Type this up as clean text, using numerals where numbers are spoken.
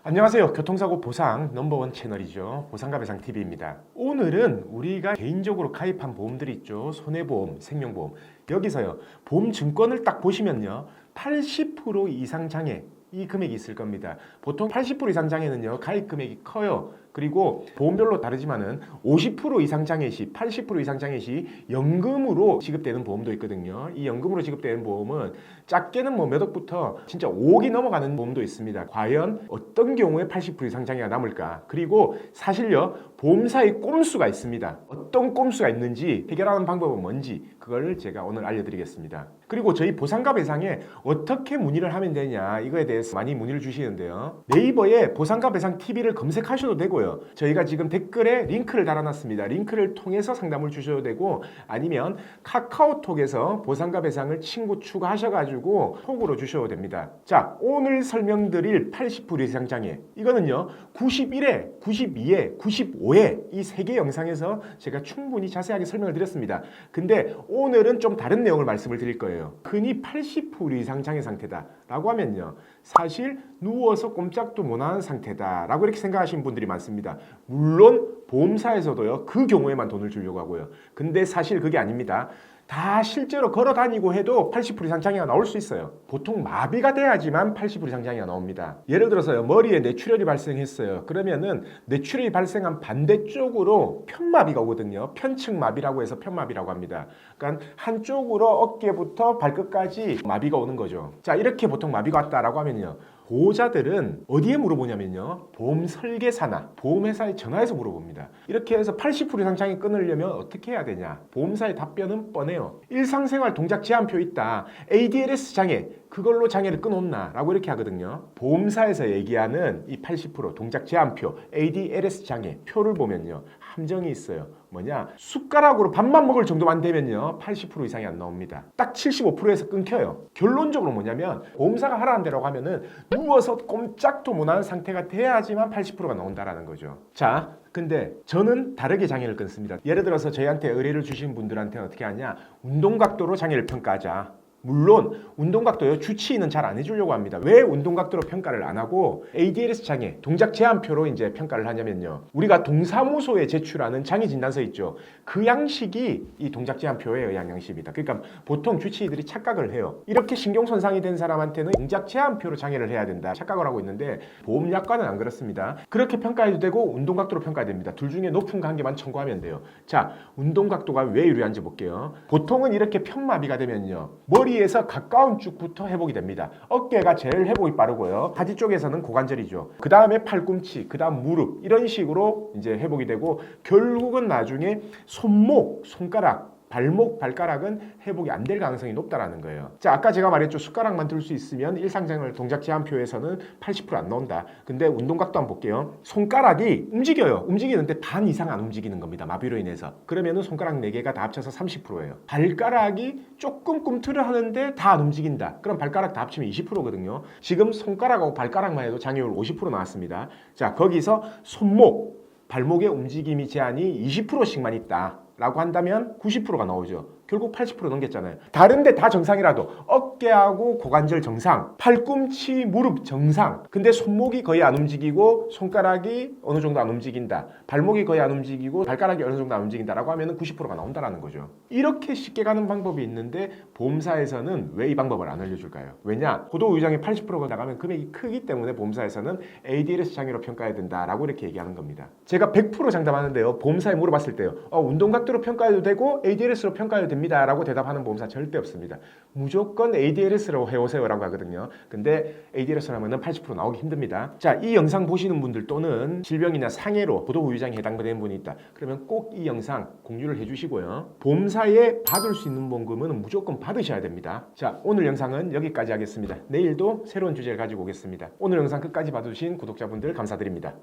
안녕하세요. 교통사고 보상 넘버원 채널이죠. 보상가 배상TV입니다. 오늘은 우리가 개인적으로 가입한 보험들 있죠. 손해보험, 생명보험. 여기서요. 보험증권을 딱 보시면요. 80% 이상 장애 이 금액이 있을 겁니다. 보통 80% 이상 장애는요. 가입 금액이 커요. 그리고 보험별로 다르지만은 50% 이상 장애 시, 80% 이상 장애 시 연금으로 지급되는 보험도 있거든요. 이 연금으로 지급되는 보험은 작게는 뭐 몇 억부터 진짜 5억이 넘어가는 보험도 있습니다. 과연 어떤 경우에 80% 이상 장애가 남을까? 그리고 사실요. 보험사의 꼼수가 있습니다. 어떤 꼼수가 있는지 해결하는 방법은 뭔지 그걸 제가 오늘 알려드리겠습니다. 그리고 저희 보상가 배상에 어떻게 문의를 하면 되냐 이거에 대해서 많이 문의를 주시는데요. 네이버에 보상가 배상 TV를 검색하셔도 되고요. 저희가 지금 댓글에 링크를 달아놨습니다. 링크를 통해서 상담을 주셔도 되고 아니면 카카오톡에서 보상가 배상을 친구 추가하셔가지고 톡으로 주셔도 됩니다. 자, 오늘 설명드릴 80% 이상 장애 이거는요 91회, 92회, 95회 이 세 개 영상에서 제가 충분히 자세하게 설명을 드렸습니다. 근데 오늘은 좀 다른 내용을 말씀을 드릴 거예요. 흔히 80% 이상 장애 상태다 라고 하면요 사실 누워서 꼼짝도 못하는 상태다 라고 이렇게 생각하시는 분들이 많습니다. 물론 보험사에서도요 그 경우에만 돈을 주려고 하고요. 근데 사실 그게 아닙니다. 다 실제로 걸어 다니고 해도 80% 이상 장애가 나올 수 있어요. 보통 마비가 돼야지만 80% 이상 장애가 나옵니다. 예를 들어서요 머리에 뇌출혈이 발생했어요. 그러면은 뇌출혈이 발생한 반대쪽으로 편마비가 오거든요. 편측마비라고 해서 편마비라고 합니다. 그러니까 한쪽으로 어깨부터 발끝까지 마비가 오는 거죠. 자, 이렇게 보통 마비가 왔다라고 하면요 보호자들은 어디에 물어보냐면요 보험 설계사나 보험회사에 전화해서 물어봅니다. 이렇게 해서 80% 이상 장애 끊으려면 어떻게 해야 되냐. 보험사의 답변은 뻔해요. 일상생활 동작 제한표 있다. ADLS 장애 그걸로 장애를 끊었나 라고 이렇게 하거든요. 보험사에서 얘기하는 이 80% 동작 제한표 ADLS 장애 표를 보면요 함정이 있어요. 뭐냐 숟가락으로 밥만 먹을 정도만 되면요 80% 이상이 안 나옵니다. 딱 75%에서 끊겨요. 결론적으로 뭐냐면 보험사가 하라는 대로 하면은 누워서 꼼짝도 못하는 상태가 돼야지만 80%가 나온다라는 거죠. 자, 근데 저는 다르게 장애를 끊습니다. 예를 들어서 저희한테 의뢰를 주신 분들한테는 어떻게 하냐 운동각도로 장애를 평가하자. 물론 운동각도요 주치의는 잘 안 해주려고 합니다. 왜 운동각도로 평가를 안 하고 ADLS 장애 동작 제한표로 이제 평가를 하냐면요 우리가 동사무소에 제출하는 장애 진단서 있죠. 그 양식이 이 동작 제한표에 의한 양식입니다. 그러니까 보통 주치의들이 착각을 해요. 이렇게 신경 손상이 된 사람한테는 동작 제한표로 장애를 해야 된다 착각을 하고 있는데 보험약관은 안 그렇습니다. 그렇게 평가해도 되고 운동각도로 평가해야 됩니다. 둘 중에 높은 거 한 개만 청구하면 돼요. 자, 운동각도가 왜 유리한지 볼게요. 보통은 이렇게 편마비가 되면요 머리에서 가까운 쪽부터 회복이 됩니다. 어깨가 제일 회복이 빠르고요. 바지 쪽에서는 고관절이죠. 그 다음에 팔꿈치, 그 다음 무릎 이런 식으로 이제 회복이 되고 결국은 나중에 손목, 손가락 발목, 발가락은 회복이 안 될 가능성이 높다라는 거예요. 자, 아까 제가 말했죠. 숟가락만 들 수 있으면 일상생활 동작 제한표에서는 80%안 나온다. 근데 운동각도 한번 볼게요. 손가락이 움직여요. 움직이는데 반 이상 안 움직이는 겁니다. 마비로 인해서. 그러면은 손가락 4개가 다 합쳐서 30%예요. 발가락이 조금 꿈틀을 하는데 다 안 움직인다. 그럼 발가락 다 합치면 20%거든요. 지금 손가락하고 발가락만 해도 장애율 50% 나왔습니다. 자, 거기서 손목, 발목의 움직임이 제한이 20%씩만 있다. 라고 한다면 90%가 나오죠. 결국 80% 넘겼잖아요. 다른데 다 정상이라도 어깨하고 고관절 정상, 팔꿈치, 무릎 정상. 근데 손목이 거의 안 움직이고 손가락이 어느 정도 안 움직인다. 발목이 거의 안 움직이고 발가락이 어느 정도 안 움직인다라고 하면 90%가 나온다라는 거죠. 이렇게 쉽게 가는 방법이 있는데 보험사에서는 왜 이 방법을 안 알려줄까요? 왜냐? 고도의장이 80%가 나가면 금액이 크기 때문에 보험사에서는 ADLS 장애로 평가해야 된다라고 이렇게 얘기하는 겁니다. 제가 100% 장담하는데요. 보험사에 물어봤을 때요. 운동각도로 평가해도 되고 ADLS로 평가해도 됩니다 라고 대답하는 보험사 절대 없습니다. 무조건 ADLS로 해오세요 라고 하거든요. 근데 ADLS로 하면 80% 나오기 힘듭니다. 자, 이 영상 보시는 분들 또는 질병이나 상해로 고도후유장에 해당되는 분이 있다. 그러면 꼭 이 영상 공유를 해주시고요. 보험사에 받을 수 있는 보험금은 무조건 받으셔야 됩니다. 자, 오늘 영상은 여기까지 하겠습니다. 내일도 새로운 주제를 가지고 오겠습니다. 오늘 영상 끝까지 봐주신 구독자분들 감사드립니다.